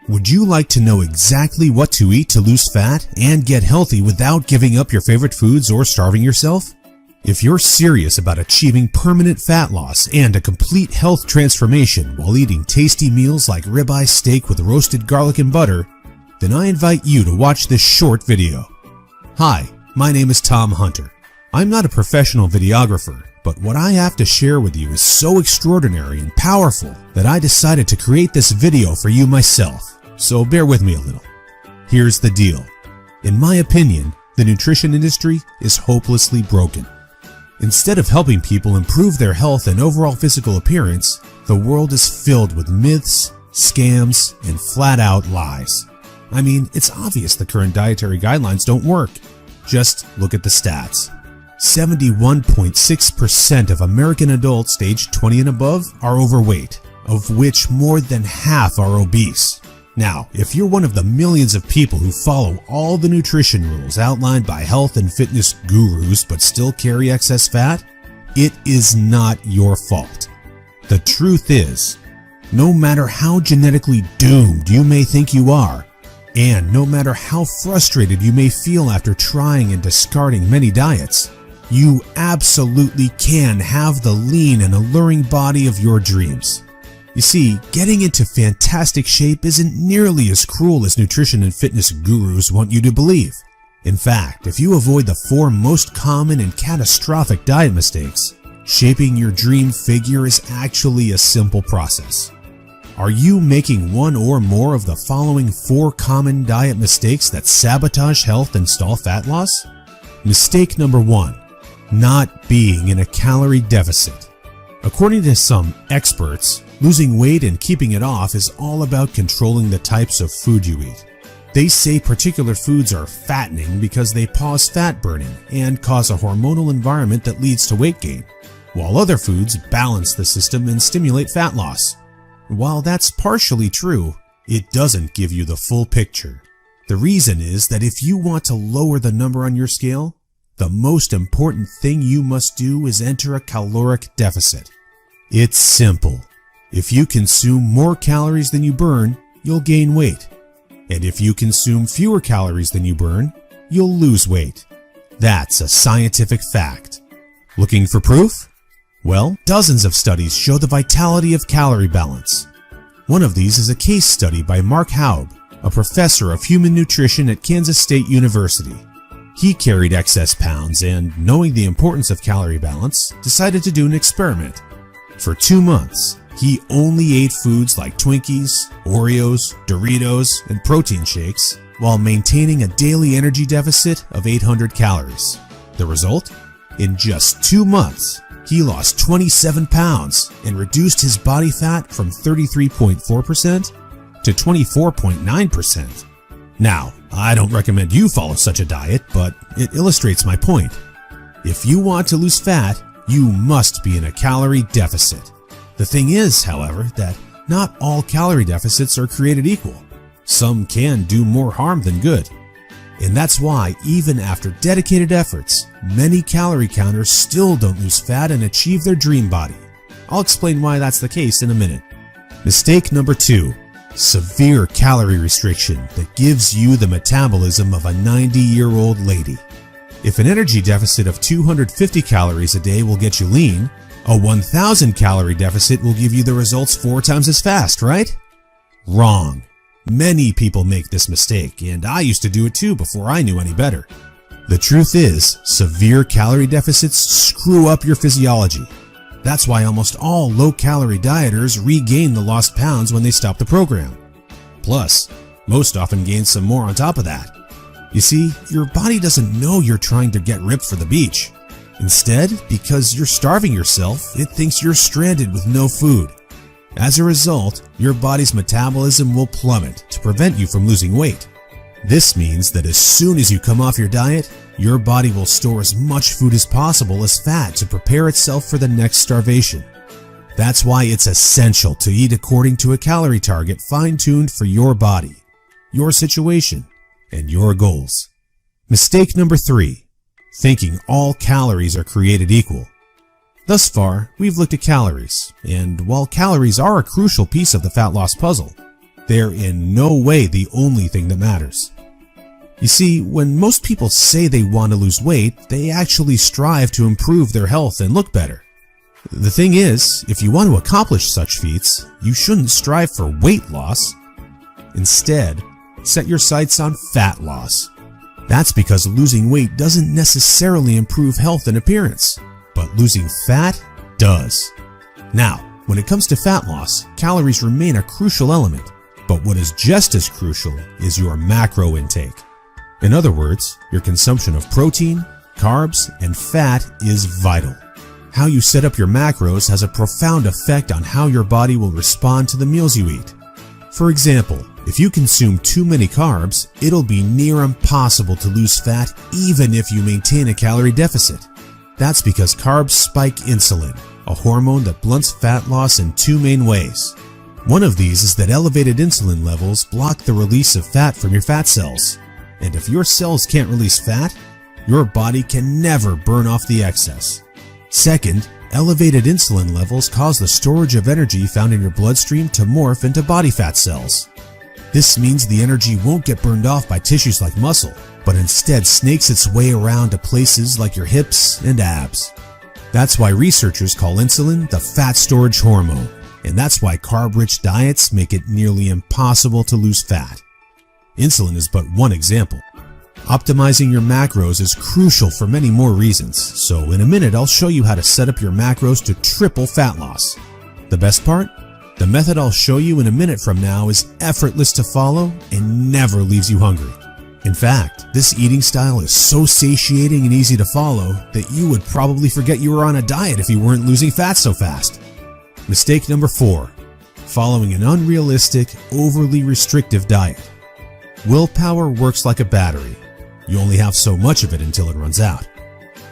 Would you like to know exactly what to eat to lose fat and get healthy without giving up your favorite foods or starving yourself? If you're serious about achieving permanent fat loss and a complete health transformation while eating tasty meals like ribeye steak with roasted garlic and butter, then I invite you to watch this short video. Hi, my name is Tom Hunter. I'm not a professional videographer, but what I have to share with you is so extraordinary and powerful that I decided to create this video for you myself. So bear with me a little. Here's the deal. In my opinion, the nutrition industry is hopelessly broken. Instead of helping people improve their health and overall physical appearance, the world is filled with myths, scams, and flat-out lies. I mean, it's obvious the current dietary guidelines don't work. Just look at the stats. 71.6% of American adults aged 20 and above are overweight, of which more than half are obese. Now, if you're one of the millions of people who follow all the nutrition rules outlined by health and fitness gurus but still carry excess fat, it is not your fault. The truth is, no matter how genetically doomed you may think you are, and no matter how frustrated you may feel after trying and discarding many diets, you absolutely can have the lean and alluring body of your dreams. You see, getting into fantastic shape isn't nearly as cruel as nutrition and fitness gurus want you to believe. In fact, if you avoid the 4 most common and catastrophic diet mistakes, shaping your dream figure is actually a simple process. Are you making one or more of the following 4 common diet mistakes that sabotage health and stall fat loss? Mistake number 1. Not being in a calorie deficit. According to some experts, losing weight and keeping it off is all about controlling the types of food you eat. They say particular foods are fattening because they pause fat burning and cause a hormonal environment that leads to weight gain, while other foods balance the system and stimulate fat loss. While that's partially true, it doesn't give you the full picture. The reason is that if you want to lower the number on your scale, the most important thing you must do is enter a caloric deficit. It's simple. If you consume more calories than you burn, you'll gain weight. And if you consume fewer calories than you burn, you'll lose weight. That's a scientific fact. Looking for proof? Well, dozens of studies show the vitality of calorie balance. One of these is a case study by Mark Haub, a professor of human nutrition at Kansas State University. He carried excess pounds and, knowing the importance of calorie balance, decided to do an experiment. For 2 months, he only ate foods like Twinkies, Oreos, Doritos, and protein shakes while maintaining a daily energy deficit of 800 calories. The result? In just 2 months, he lost 27 pounds and reduced his body fat from 33.4% to 24.9%. Now, I don't recommend you follow such a diet, but it illustrates my point. If you want to lose fat, you must be in a calorie deficit. The thing is, however, that not all calorie deficits are created equal. Some can do more harm than good. And that's why, even after dedicated efforts, many calorie counters still don't lose fat and achieve their dream body. I'll explain why that's the case in a minute. Mistake number 2. Severe calorie restriction that gives you the metabolism of a 90-year-old lady. If an energy deficit of 250 calories a day will get you lean, a 1,000 calorie deficit will give you the results 4 times as fast, right? Wrong. Many people make this mistake, and I used to do it too before I knew any better. The truth is, severe calorie deficits screw up your physiology. That's why almost all low-calorie dieters regain the lost pounds when they stop the program. Plus, most often gain some more on top of that. You see, your body doesn't know you're trying to get ripped for the beach. Instead, because you're starving yourself, it thinks you're stranded with no food. As a result, your body's metabolism will plummet to prevent you from losing weight. This means that as soon as you come off your diet, your body will store as much food as possible as fat to prepare itself for the next starvation. That's why it's essential to eat according to a calorie target fine-tuned for your body, your situation, and your goals. Mistake number 3. Thinking all calories are created equal. Thus far, we've looked at calories, and while calories are a crucial piece of the fat loss puzzle, They're in no way the only thing that matters. You see, when most people say they want to lose weight, they actually strive to improve their health and look better. The thing is, if you want to accomplish such feats, you shouldn't strive for weight loss. Instead, set your sights on fat loss. That's because losing weight doesn't necessarily improve health and appearance, but losing fat does. Now, when it comes to fat loss, calories remain a crucial element, but what is just as crucial is your macro intake. In other words, your consumption of protein, carbs, and fat is vital. How you set up your macros has a profound effect on how your body will respond to the meals you eat. For example, if you consume too many carbs, it'll be near impossible to lose fat even if you maintain a calorie deficit. That's because carbs spike insulin, a hormone that blunts fat loss in two main ways. One of these is that elevated insulin levels block the release of fat from your fat cells. And if your cells can't release fat, your body can never burn off the excess. Second, elevated insulin levels cause the storage of energy found in your bloodstream to morph into body fat cells. This means the energy won't get burned off by tissues like muscle, but instead snakes its way around to places like your hips and abs. That's why researchers call insulin the fat storage hormone, and that's why carb-rich diets make it nearly impossible to lose fat. Insulin is but one example. Optimizing your macros is crucial for many more reasons, so in a minute I'll show you how to set up your macros to triple fat loss. The best part? The method I'll show you in a minute from now is effortless to follow and never leaves you hungry. In fact, this eating style is so satiating and easy to follow that you would probably forget you were on a diet if you weren't losing fat so fast. Mistake number 4. Following an unrealistic, overly restrictive diet. Willpower works like a battery. You only have so much of it until it runs out.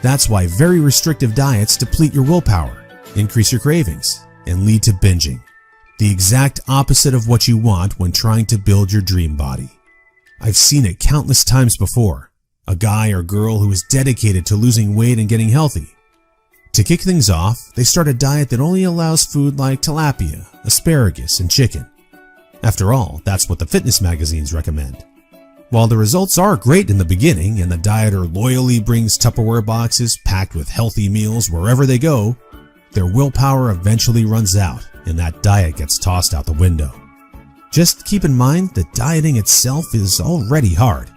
That's why very restrictive diets deplete your willpower, increase your cravings, and lead to binging. The exact opposite of what you want when trying to build your dream body. I've seen it countless times before. A guy or girl who is dedicated to losing weight and getting healthy. To kick things off, they start a diet that only allows food like tilapia, asparagus, and chicken. After all, that's what the fitness magazines recommend. While the results are great in the beginning and the dieter loyally brings Tupperware boxes packed with healthy meals wherever they go, their willpower eventually runs out and that diet gets tossed out the window. Just keep in mind that dieting itself is already hard.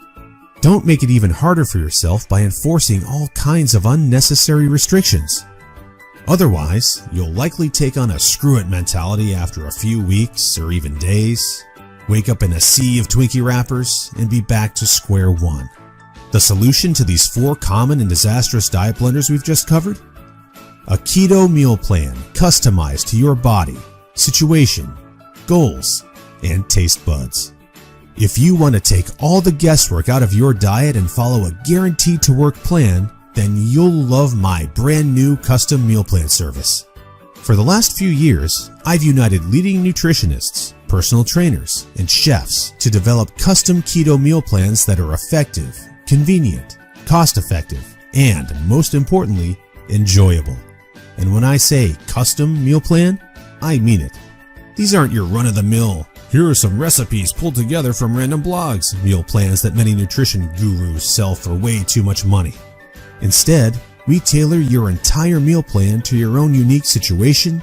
Don't make it even harder for yourself by enforcing all kinds of unnecessary restrictions. Otherwise, you'll likely take on a screw-it mentality after a few weeks or even days, wake up in a sea of Twinkie wrappers, and be back to square one. The solution to these 4 common and disastrous diet blunders we've just covered? A keto meal plan customized to your body, situation, goals, and taste buds. If you want to take all the guesswork out of your diet and follow a guaranteed to work plan, then you'll love my brand new custom meal plan service. For the last few years, I've united leading nutritionists, personal trainers, and chefs to develop custom keto meal plans that are effective, convenient, cost-effective, and most importantly, enjoyable. And when I say custom meal plan, I mean it. These aren't your run-of-the-mill, here are some recipes pulled together from random blogs meal plans that many nutrition gurus sell for way too much money. Instead, we tailor your entire meal plan to your own unique situation,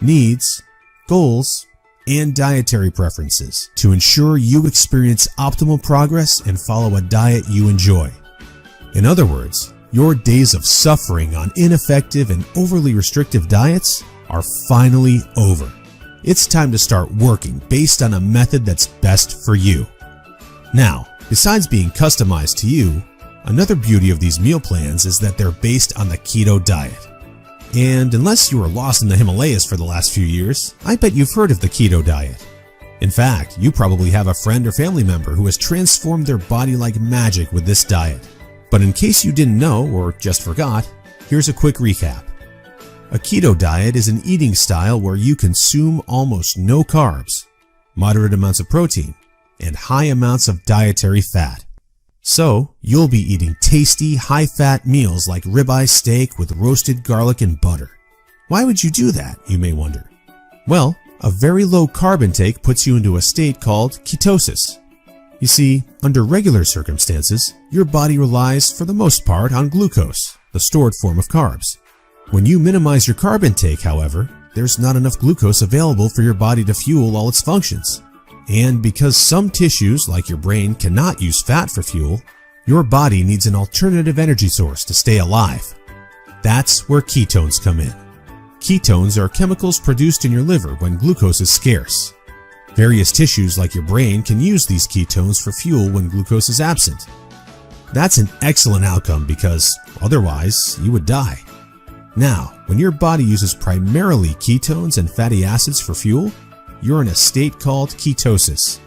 needs, goals, and dietary preferences to ensure you experience optimal progress and follow a diet you enjoy. In other words, your days of suffering on ineffective and overly restrictive diets are finally over. It's time to start working based on a method that's best for you. Now, besides being customized to you, another beauty of these meal plans is that they're based on the keto diet. And unless you were lost in the Himalayas for the last few years, I bet you've heard of the keto diet. In fact, you probably have a friend or family member who has transformed their body like magic with this diet. But in case you didn't know or just forgot, here's a quick recap. A keto diet is an eating style where you consume almost no carbs, moderate amounts of protein, and high amounts of dietary fat. So, you'll be eating tasty, high-fat meals like ribeye steak with roasted garlic and butter. Why would you do that, you may wonder? Well, A very low carb intake puts you into a state called ketosis. You see, under regular circumstances, your body relies for the most part on glucose, the stored form of carbs. When you minimize your carb intake, however, there's not enough glucose available for your body to fuel all its functions. And because some tissues, like your brain, cannot use fat for fuel, your body needs an alternative energy source to stay alive. That's where ketones come in. Ketones are chemicals produced in your liver when glucose is scarce. Various tissues like your brain can use these ketones for fuel when glucose is absent. That's an excellent outcome because otherwise you would die. Now, when your body uses primarily ketones and fatty acids for fuel, you're in a state called ketosis.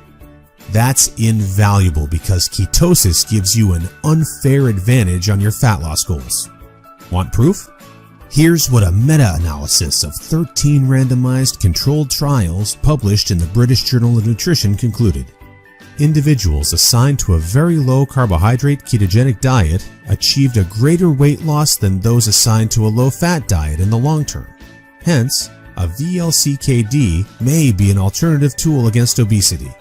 That's invaluable because ketosis gives you an unfair advantage on your fat loss goals. Want proof? Here's what a meta-analysis of 13 randomized controlled trials published in the British Journal of Nutrition concluded. Individuals assigned to a very low carbohydrate ketogenic diet achieved a greater weight loss than those assigned to a low-fat diet in the long term. Hence, a VLCKD may be an alternative tool against obesity.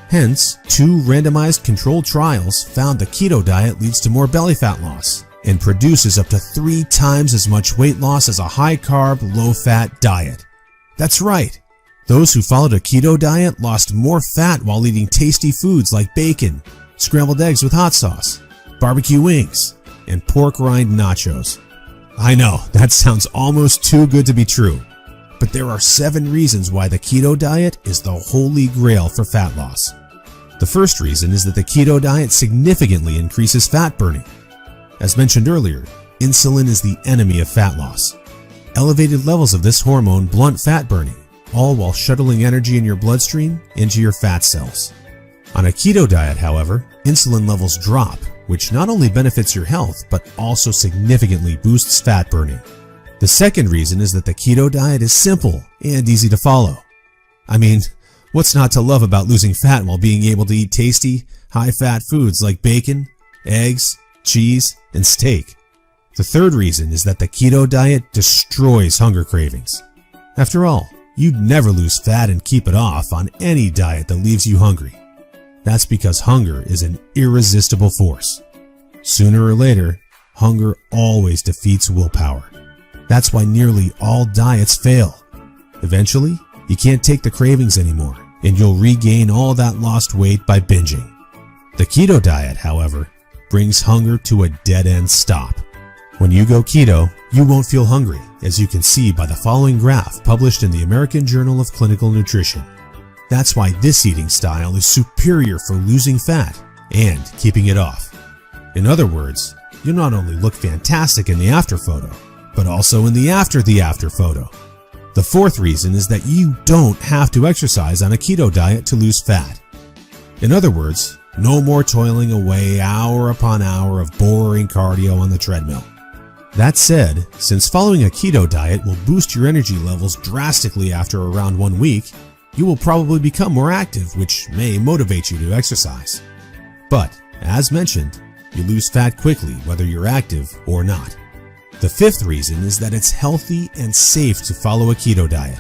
Hence, 2 randomized controlled trials found the keto diet leads to more belly fat loss and produces up to 3 times as much weight loss as a high-carb, low-fat diet. That's right. Those who followed a keto diet lost more fat while eating tasty foods like bacon, scrambled eggs with hot sauce, barbecue wings, and pork rind nachos. I know, that sounds almost too good to be true. But there are 7 reasons why the keto diet is the holy grail for fat loss. The first reason is that the keto diet significantly increases fat burning. As mentioned earlier, insulin is the enemy of fat loss. Elevated levels of this hormone blunt fat burning, all while shuttling energy in your bloodstream into your fat cells. On a keto diet, however, insulin levels drop, which not only benefits your health, but also significantly boosts fat burning. The second reason is that the keto diet is simple and easy to follow. I mean, what's not to love about losing fat while being able to eat tasty, high-fat foods like bacon, eggs, cheese, and steak? The third reason is that the keto diet destroys hunger cravings. After all, you'd never lose fat and keep it off on any diet that leaves you hungry. That's because hunger is an irresistible force. Sooner or later, hunger always defeats willpower. That's why nearly all diets fail. Eventually, you can't take the cravings anymore, and you'll regain all that lost weight by binging. The keto diet, however, brings hunger to a dead-end stop. When you go keto, you won't feel hungry, as you can see by the following graph published in the American Journal of Clinical Nutrition. That's why this eating style is superior for losing fat and keeping it off. In other words, you'll not only look fantastic in the after photo, but also in the after photo. The fourth reason is that you don't have to exercise on a keto diet to lose fat. In other words, no more toiling away hour upon hour of boring cardio on the treadmill. That said, since following a keto diet will boost your energy levels drastically after around 1 week, you will probably become more active, which may motivate you to exercise. But, as mentioned, you lose fat quickly whether you're active or not. The fifth reason is that it's healthy and safe to follow a keto diet.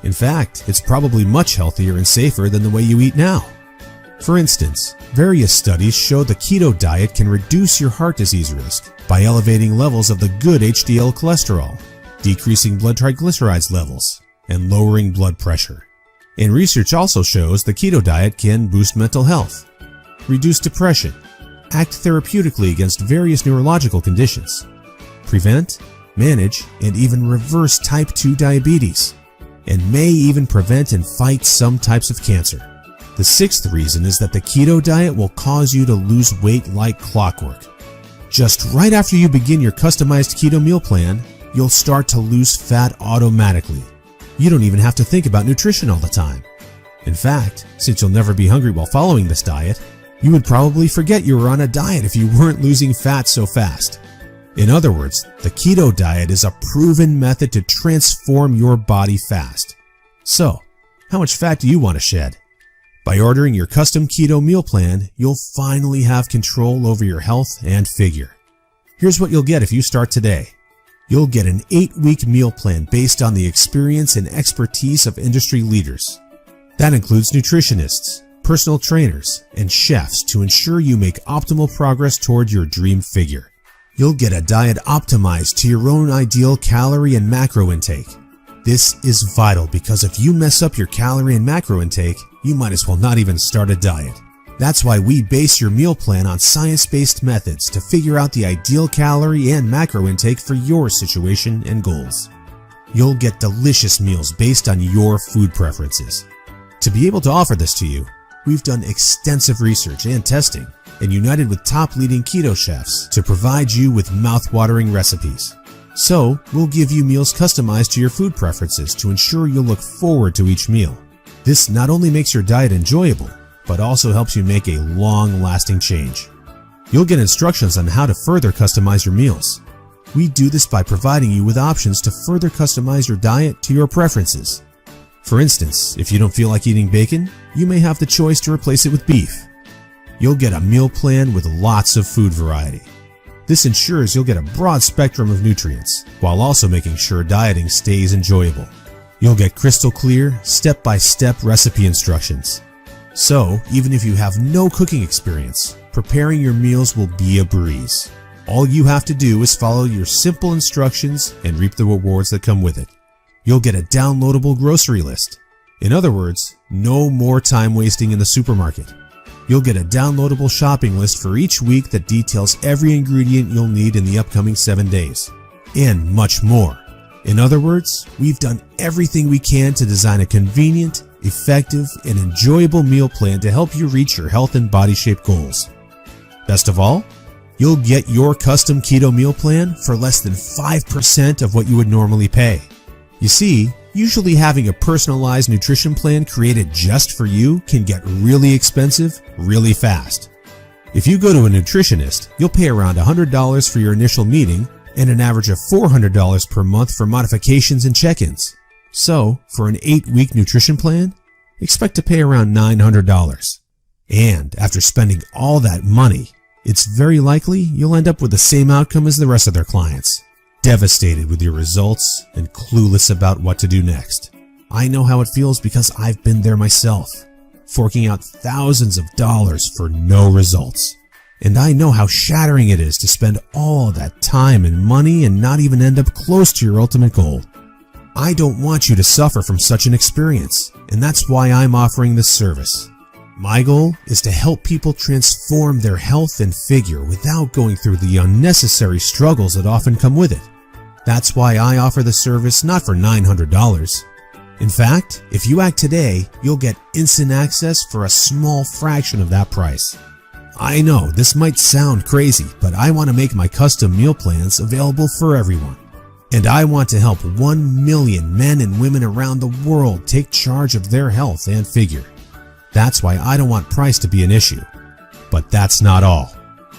In fact, it's probably much healthier and safer than the way you eat now. For instance, various studies show the keto diet can reduce your heart disease risk by elevating levels of the good HDL cholesterol, decreasing blood triglycerides levels, and lowering blood pressure. And research also shows the keto diet can boost mental health, reduce depression, act therapeutically against various neurological conditions, prevent, manage, and even reverse type 2 diabetes, and may even prevent and fight some types of cancer. The sixth reason is that the keto diet will cause you to lose weight like clockwork. Just right after you begin your customized keto meal plan, you'll start to lose fat automatically. You don't even have to think about nutrition all the time. In fact, since you'll never be hungry while following this diet, you would probably forget you were on a diet if you weren't losing fat so fast. In other words, the keto diet is a proven method to transform your body fast. So, how much fat do you want to shed? By ordering your custom keto meal plan, you'll finally have control over your health and figure. Here's what you'll get if you start today. You'll get an 8-week meal plan based on the experience and expertise of industry leaders. That includes nutritionists, personal trainers, and chefs to ensure you make optimal progress toward your dream figure. You'll get a diet optimized to your own ideal calorie and macro intake. This is vital because if you mess up your calorie and macro intake, you might as well not even start a diet. That's why we base your meal plan on science-based methods to figure out the ideal calorie and macro intake for your situation and goals. You'll get delicious meals based on your food preferences. To be able to offer this to you, we've done extensive research and testing and united with top leading keto chefs to provide you with mouth-watering recipes. So, we'll give you meals customized to your food preferences to ensure you'll look forward to each meal. This not only makes your diet enjoyable, but also helps you make a long-lasting change. You'll get instructions on how to further customize your meals. We do this by providing you with options to further customize your diet to your preferences. For instance, if you don't feel like eating bacon, you may have the choice to replace it with beef. You'll get a meal plan with lots of food variety. This ensures you'll get a broad spectrum of nutrients, while also making sure dieting stays enjoyable. You'll get crystal clear, step-by-step recipe instructions. So, even if you have no cooking experience, preparing your meals will be a breeze. All you have to do is follow your simple instructions and reap the rewards that come with it. You'll get a downloadable grocery list. In other words, no more time wasting in the supermarket. You'll get a downloadable shopping list for each week that details every ingredient you'll need in the upcoming 7 days. And much more. In other words, we've done everything we can to design a convenient, effective, and enjoyable meal plan to help you reach your health and body shape goals. Best of all, you'll get your custom keto meal plan for less than 5% of what you would normally pay. You see, usually having a personalized nutrition plan created just for you can get really expensive really fast. If you go to a nutritionist, you'll pay around $100 for your initial meeting and an average of $400 per month for modifications and check-ins. So, for an 8-week nutrition plan, expect to pay around $900. And after spending all that money, it's very likely you'll end up with the same outcome as the rest of their clients. Devastated with your results and clueless about what to do next. I know how it feels because I've been there myself, forking out thousands of dollars for no results. And I know how shattering it is to spend all that time and money and not even end up close to your ultimate goal. I don't want you to suffer from such an experience, and that's why I'm offering this service. My goal is to help people transform their health and figure without going through the unnecessary struggles that often come with it. That's why I offer the service not for $900. In fact, if you act today, you'll get instant access for a small fraction of that price. I know this might sound crazy, but I want to make my custom meal plans available for everyone. And I want to help 1 million men and women around the world take charge of their health and figure. That's why I don't want price to be an issue. But that's not all.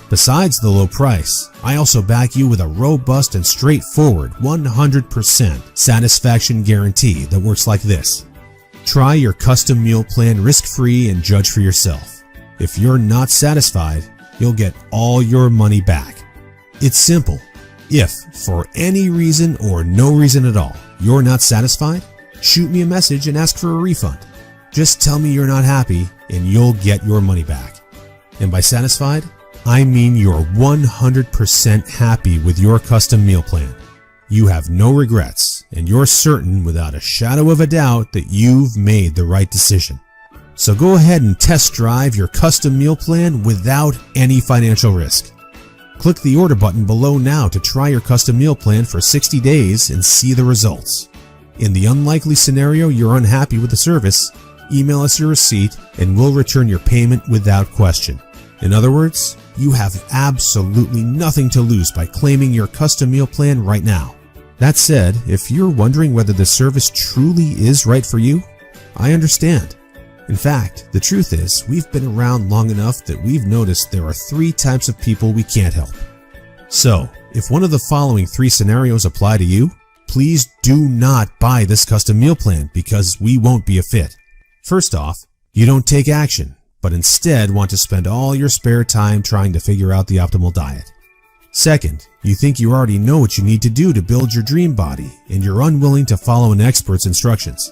Besides the low price, I also back you with a robust and straightforward 100% satisfaction guarantee that works like this. Try your custom meal plan risk-free and judge for yourself. If you're not satisfied, you'll get all your money back. It's simple. If, for any reason or no reason at all, you're not satisfied, shoot me a message and ask for a refund. Just tell me you're not happy and you'll get your money back. And by satisfied, I mean you're 100% happy with your custom meal plan. You have no regrets and you're certain without a shadow of a doubt that you've made the right decision. So go ahead and test drive your custom meal plan without any financial risk. Click the order button below now to try your custom meal plan for 60 days and see the results. In the unlikely scenario you're unhappy with the service, email us your receipt and we'll return your payment without question. In other words, you have absolutely nothing to lose by claiming your custom meal plan right now. That said, if you're wondering whether the service truly is right for you, I understand. In fact, the truth is, we've been around long enough that we've noticed there are 3 types of people we can't help. So, if one of the following 3 scenarios apply to you, please do not buy this custom meal plan because we won't be a fit. First off, you don't take action, but instead want to spend all your spare time trying to figure out the optimal diet. Second, you think you already know what you need to do to build your dream body, and you're unwilling to follow an expert's instructions.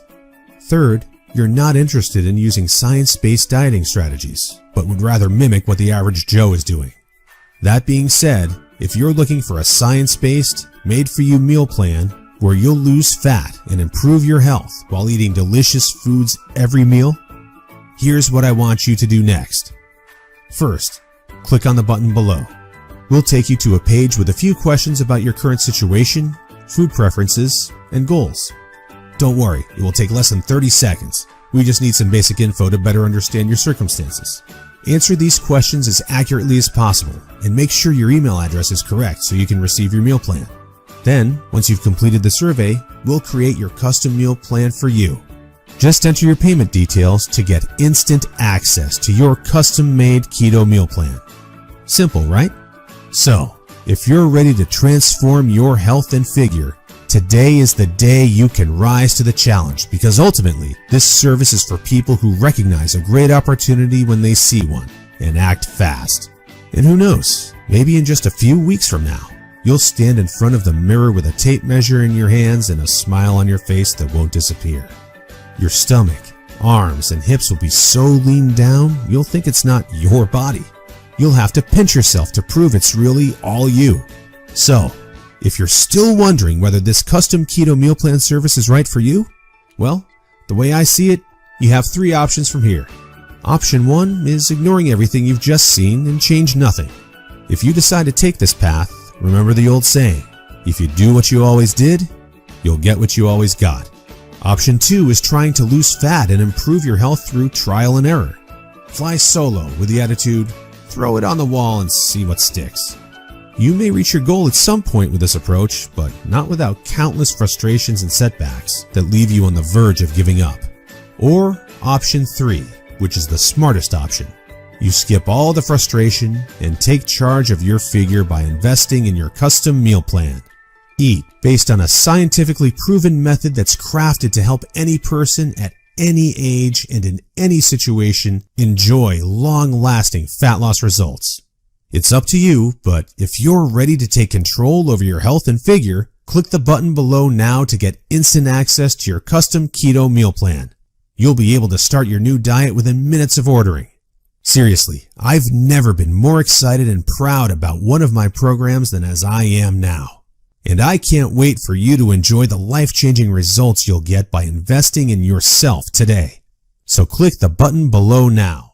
Third, you're not interested in using science-based dieting strategies, but would rather mimic what the average Joe is doing. That being said, if you're looking for a science-based, made-for-you meal plan where you'll lose fat and improve your health while eating delicious foods every meal, here's what I want you to do next. First, click on the button below. We'll take you to a page with a few questions about your current situation, food preferences, and goals. Don't worry, it will take less than 30 seconds. We just need some basic info to better understand your circumstances. Answer these questions as accurately as possible, and make sure your email address is correct so you can receive your meal plan. Then, once you've completed the survey, we'll create your custom meal plan for you. Just enter your payment details to get instant access to your custom-made keto meal plan. Simple, right? So, if you're ready to transform your health and figure, today is the day you can rise to the challenge, because ultimately, this service is for people who recognize a great opportunity when they see one and act fast. And who knows, maybe in just a few weeks from now, you'll stand in front of the mirror with a tape measure in your hands and a smile on your face that won't disappear. Your stomach, arms, and hips will be so lean down, you'll think it's not your body. You'll have to pinch yourself to prove it's really all you. So, if you're still wondering whether this custom keto meal plan service is right for you, well, the way I see it, you have three options from here. Option 1 is ignoring everything you've just seen and change nothing. If you decide to take this path, remember the old saying, if you do what you always did, you'll get what you always got. Option 2 is trying to lose fat and improve your health through trial and error. Fly solo with the attitude, throw it on the wall and see what sticks. You may reach your goal at some point with this approach, but not without countless frustrations and setbacks that leave you on the verge of giving up. Or option 3, which is the smartest option. You skip all the frustration and take charge of your figure by investing in your custom meal plan. Eat based on a scientifically proven method that's crafted to help any person at any age and in any situation enjoy long-lasting fat loss results. It's up to you, but if you're ready to take control over your health and figure, click the button below now to get instant access to your custom keto meal plan. You'll be able to start your new diet within minutes of ordering. Seriously, I've never been more excited and proud about one of my programs than as I am now. And I can't wait for you to enjoy the life-changing results you'll get by investing in yourself today. So click the button below now.